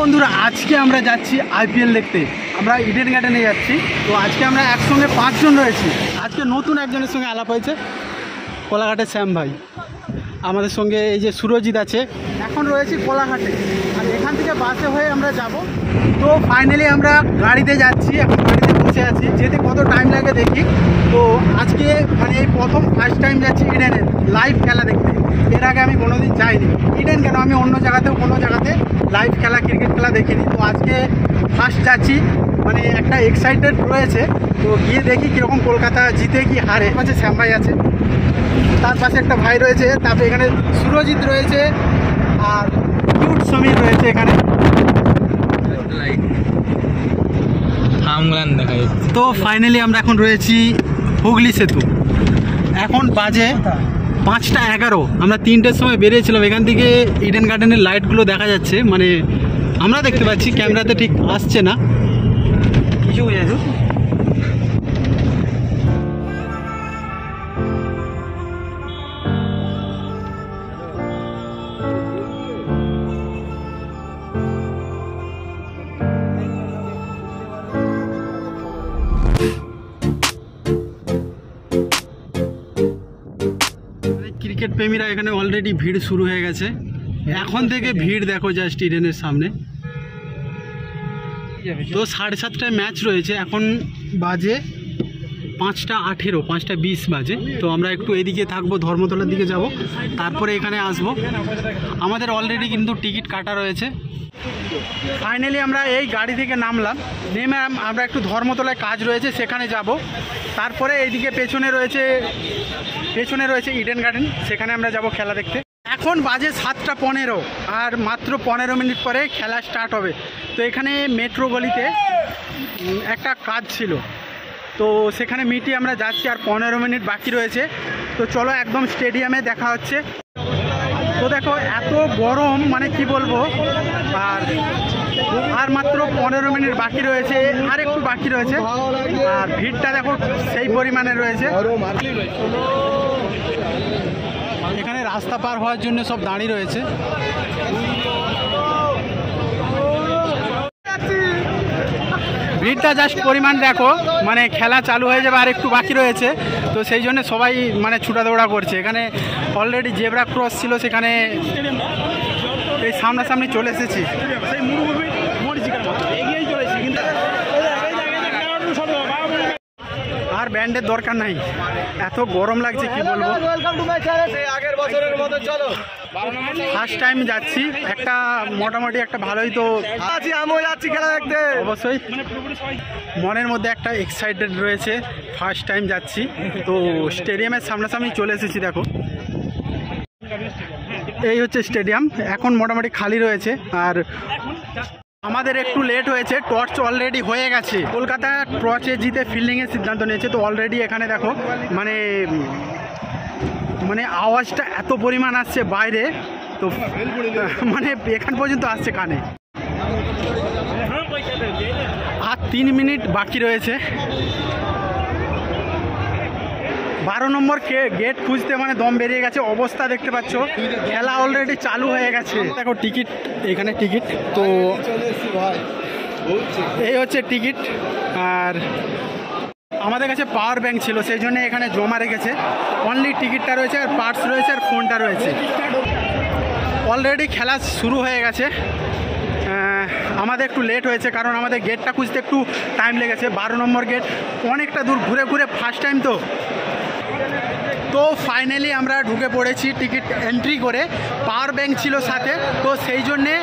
বন্ধুরা আজকে আমরা যাচ্ছি আইপিএল দেখতে। আমরা ইডেন গার্ডেনে যাচ্ছি। তো আজকে আমরা একসঙ্গে 5 জন রয়েছি। আজকে নতুন একজনের সঙ্গে আলাপ হয়েছে, কোলাঘাটের শ্যাম ভাই। আমাদের সঙ্গে এই যে সুরজিৎ আছে। এখন রয়েছি কোলাঘাটে, আর এখান থেকে বাসে হয়ে আমরা যাব। তো ফাইনালি আমরা গাড়িতে যাচ্ছি, এখন গাড়িতে বসে আছি। যেতে কত টাইম লাগে দেখি। তো আজকে মানে এই ফার্স্ট টাইম যাচ্ছি ইডেনের লাইভ খেলা দেখতে। এর আগে আমি কোনোদিন যাইনি ইডেন, কেন আমি অন্য জায়গাতেও কোনো জায়গাতে লাইভ খেলা ক্রিকেট খেলা দেখিনি। তো আজকে ফার্স্ট যাচ্ছি, মানে একটা এক্সাইটেড রয়েছে। তো গিয়ে দেখি কীরকম কলকাতা জিতে কি হারে। পাশে শ্যাম ভাই আছে, তার পাশে একটা ভাই রয়েছে, তারপরে এখানে সুরজিৎ রয়েছে, আর কিউট সমীর রয়েছে এখানে। তো ফাইনালি আমরা এখন রয়েছি হুগলি সেতু। এখন বাজে 5টা 11। আমরা 3টের সময় বেরিয়েছিলাম এখান থেকে। ইডেন গার্ডেনের লাইটগুলো দেখা যাচ্ছে, মানে আমরা দেখতে পাচ্ছি, ক্যামেরাতে ঠিক আসছে না কিছু বুঝেছো। ক্রিকেট প্রেমীরা এখানে অলরেডি ভিড় শুরু হয়ে গেছে। এখন থেকে ভিড় দেখো জাস্ট ইডেনের সামনে। তো 7:30টায় ম্যাচ রয়েছে, এখন বাজে 5টা 18, 5টা 20 বাজে। তো আমরা একটু এদিকে থাকবো, ধর্মতলার দিকে যাব, তারপরে এখানে আসব। আমাদের অলরেডি কিন্তু টিকিট কাটা রয়েছে। ফাইনালি আমরা এই গাড়ি থেকে নামলাম, নেমে আমরা একটু ধর্মতলায় কাজ রয়েছে সেখানে যাব। তারপরে এইদিকে পেছনে রয়েছে ইডেন গার্ডেন, সেখানে আমরা যাব খেলা দেখতে। এখন বাজে 7টা 15, আর মাত্র 15 মিনিট পরে খেলা স্টার্ট হবে। তো এখানে মেট্রো গলিতে একটা কাজ ছিল, তো সেখানে মিটিয়ে আমরা যাচ্ছি। আর 15 মিনিট বাকি রয়েছে। তো চলো একদম স্টেডিয়ামে দেখা হচ্ছে। তো দেখো এত গরম, মানে কি বলবো। আর মাত্র 15 মিনিট বাকি রয়েছে, আর একটু বাকি রয়েছে। আর ভিড়টা দেখো সেই পরিমাণে রয়েছে। এখানে রাস্তা পার হওয়ার জন্য সব দাঁড়িয়ে রয়েছে। ভিড়টা জাস্ট পরিমাণ দেখো, মানে খেলা চালু হয়ে যাবে, আর একটু বাকি রয়েছে। তো সেই জন্য সবাই মানে ছুটা দৌড়া করছে। এখানে অলরেডি জেব্রা ক্রস ছিল, সেখানে এই সামনাসামনি চলে এসেছি। আর ব্যান্ডের দরকার নাই, এত গরম লাগছে কি বলবো। ফার্স্ট টাইম যাচ্ছি, একটা মোটামুটি একটা ভালোই তো আমিও যাচ্ছি খেলা দেখতে। অবশ্যই মনের মধ্যে একটা এক্সাইটেড রয়েছে, ফার্স্ট টাইম যাচ্ছি। তো স্টেডিয়ামের সামনাসামনি চলে এসেছি। দেখো এই হচ্ছে স্টেডিয়াম, এখন মোটামুটি খালি রয়েছে। আর আমাদের একটু লেট হয়েছে, টর্চ অলরেডি হয়ে গেছে। কলকাতা টর্চে জিতে ফিল্ডিংয়ের সিদ্ধান্ত নিয়েছে। তো অলরেডি এখানে দেখো মানে আওয়াজটা এত পরিমাণ আসছে বাইরে, তো মানে এখান পর্যন্ত আসছে কানে। আর 3 মিনিট বাকি রয়েছে। 12 নম্বর গেট খুঁজতে মানে দম বেরিয়ে গেছে, অবস্থা দেখতে পাচ্ছ। খেলা অলরেডি চালু হয়ে গেছে। দেখো টিকিট, এখানে টিকিট। তো এই হচ্ছে টিকিট। আর আমাদের কাছে পাওয়ার ব্যাংক ছিল, সেই জন্য এখানে জমা রেখেছে। অনলি টিকিটটা রয়েছে, আর পার্স রয়েছে, আর ফোনটা রয়েছে। অলরেডি খেলা শুরু হয়ে গেছে। আমাদের একটু লেট হয়েছে, কারণ আমাদের গেটটা খুঁজতে একটু টাইম লেগেছে। 12 নম্বর গেট অনেকটা দূর ঘুরে ঘুরে, ফার্স্ট টাইম তো ফাইনালি আমরা ঢুকে পড়েছি টিকিট এন্ট্রি করে। পাওয়ার ব্যাংক ছিল সাথে, তো সেই জন্যে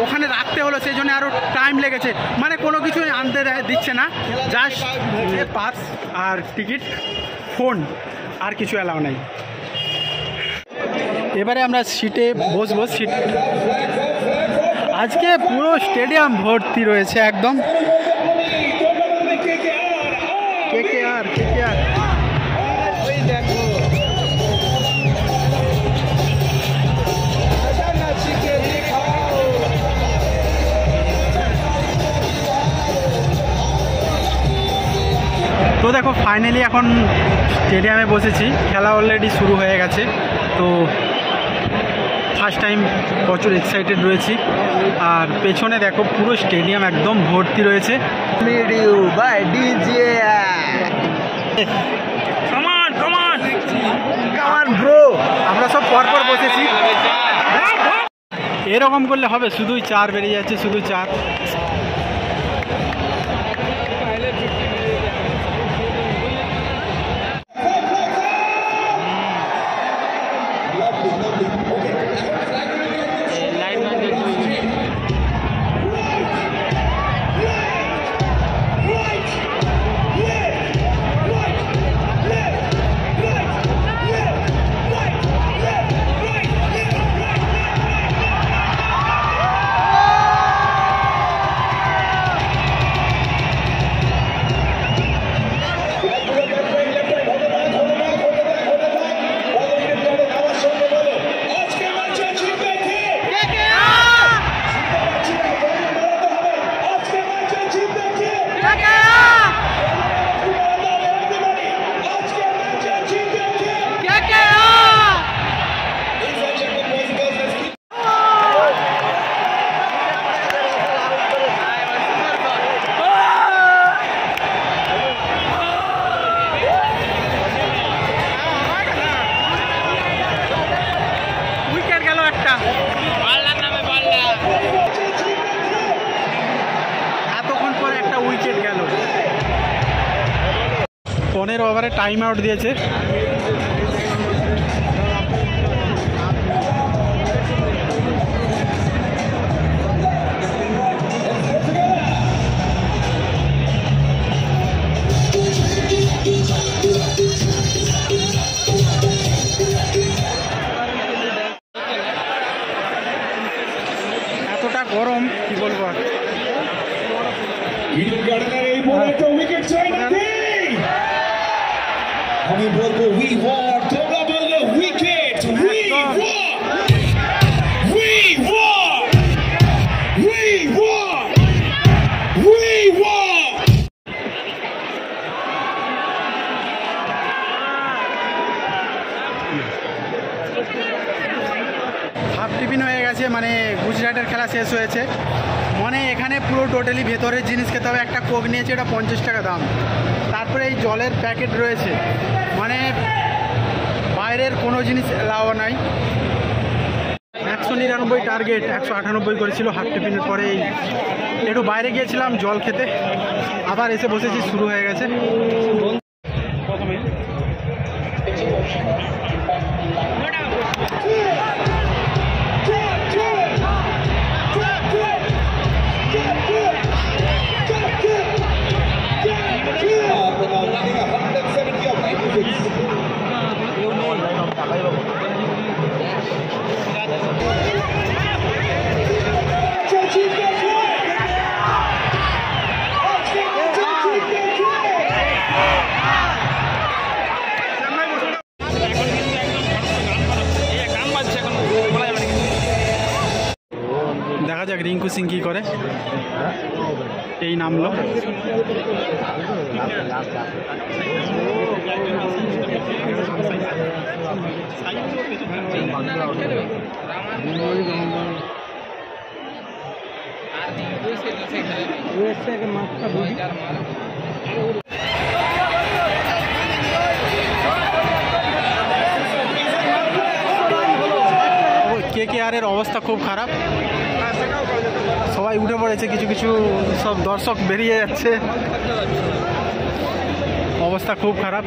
ওখানে রাখতে হলো, সেই জন্য আরও টাইম লেগেছে। মানে কোনো কিছু আনতে দিচ্ছে না, জাস্ট পাস আর টিকিট, ফোন, আর কিছু অ্যালাউ নাই। এবারে আমরা সিটে বসবো। সিট আজকে পুরো স্টেডিয়াম ভর্তি রয়েছে একদম। কেকেআর তো দেখো ফাইনালি এখন স্টেডিয়ামে বসেছি, খেলা অলরেডি শুরু হয়ে গেছে। তো ফার্স্ট টাইম প্রচুর এক্সাইটেড রয়েছি। আর পেছনে দেখো পুরো স্টেডিয়াম একদম ভর্তি রয়েছে। ভিডিও বাই ডিজে কামান ব্রো। আমরা সব পরপর বসেছি। এরকম করলে হবে, শুধুই চার বেরিয়ে যাচ্ছে, শুধু চার। এতক্ষণ পরে একটা উইকেট গেল। 15 ওভারে টাইম আউট দিয়েছে। এতটা গরম কি বলবো আর। আমি বলবো উই ওয়ার, তোমরা বলবো wicket. We were, we were, we were, we were. Half tiffin হয়ে গেছে, মানে গুজরাটের খেলা শেষ হয়েছে। মানে এখানে পুরো টোটালি ভেতরের জিনিস খেতে হবে। একটা কোক নিয়েছে, এটা 50 টাকা দাম। তারপরে এই জলের প্যাকেট রয়েছে, মানে বাইরের কোনো জিনিস এলাও নাই। 199 টার্গেট, 198 করেছিল হাফ টিফিনের পরে। একটু বাইরে গিয়েছিলাম জল খেতে, আবার এসে বসেছি, শুরু হয়ে গেছে। প্রথমে দেখা যাক রিঙ্কু সিং কি করে। এই নামলো। KKR এর অবস্থা খুব খারাপ, সবাই উঠে পড়েছে, কিছু কিছু সব দর্শক বেরিয়ে যাচ্ছে, অবস্থা খুব খারাপ।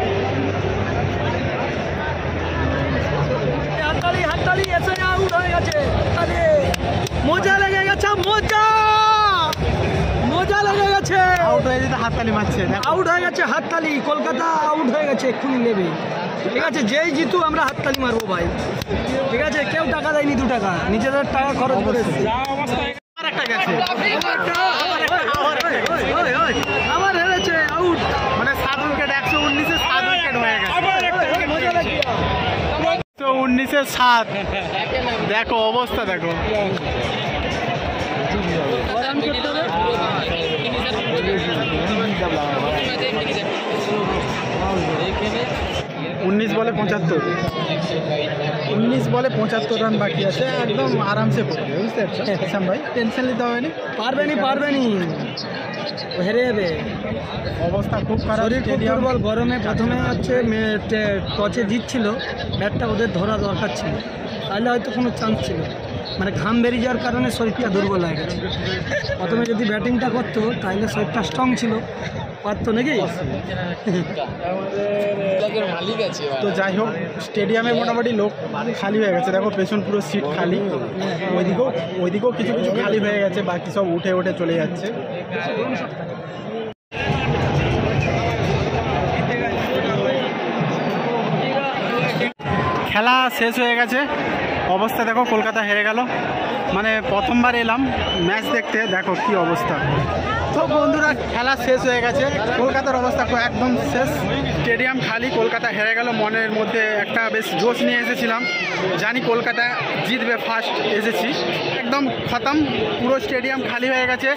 মজা লেগে গেছে, মজা লেগে গেছে। আউট হয়ে যেতে হাততালি মারছে, আউট হয়ে গেছে হাততালি। কলকাতা আউট হয়ে গেছে, এক্ষুনি নেবে। ঠিক আছে, যেই জিতু আমরা হাততালি মারবো ভাই। ঠিক আছে, কেউ টাকা দেয়নি, 2 টাকা নিজেদের টাকা খরচ করেছে। আবার হেরেছে, আউট। মানে 7 উইকেট, 119-এ 7 উইকেট হয়ে গেছে। 119-এ 7, দেখো অবস্থা দেখো। 19 বলে 75, 19 বলে 75 রান বাকি আছে, একদম আরামসে করবে, বুঝতে পারছো শ্যাম ভাই, টেনশন নিতে হবে না। পারবেনি ও হেরে যাবে। অবস্থা খুব খারাপ, শরীর খুব স্টেডিয়াম দুর্বল। গরমে প্রথমে হচ্ছে টচে জিতছিল, ব্যাটটা ওদের ধরা দরকার ছিল, তাহলে হয়তো কোনো চান্স ছিল। মানে ঘাম বেরিয়ে যাওয়ার কারণে শরীরটা দুর্বল হয়ে গেছে। প্রথমে যদি ব্যাটিংটা করতো তাহলে শরীরটা স্ট্রং ছিল, পারতো নাকি। তো যাই হোক, স্টেডিয়ামে মোটামুটি লোক খালি হয়ে গেছে, দেখো পেছন পুরো সিট খালি, ওইদিকেও কিছু কিছু খালি হয়ে গেছে, বাকি সব উঠে চলে যাচ্ছে। খেলা শেষ হয়ে গেছে, অবস্থা দেখো, কলকাতা হেরে গেল। মানে প্রথমবার এলাম ম্যাচ দেখতে, দেখো কি অবস্থা। তো বন্ধুরা, খেলা শেষ হয়ে গেছে, কলকাতার অবস্থা একদম শেষ, স্টেডিয়াম খালি, কলকাতা হেরে গেল। মনের মধ্যে একটা বেশ জোশ নিয়ে এসেছিলাম, জানি কলকাতা জিতবে, ফার্স্ট এসেছি, একদম খতম, পুরো স্টেডিয়াম খালি হয়ে গেছে।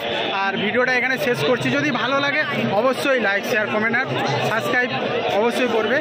আর ভিডিওটা এখানে শেষ করছি, যদি ভালো লাগে অবশ্যই লাইক, শেয়ার, কমেন্ট আর সাবস্ক্রাইব অবশ্যই করবে।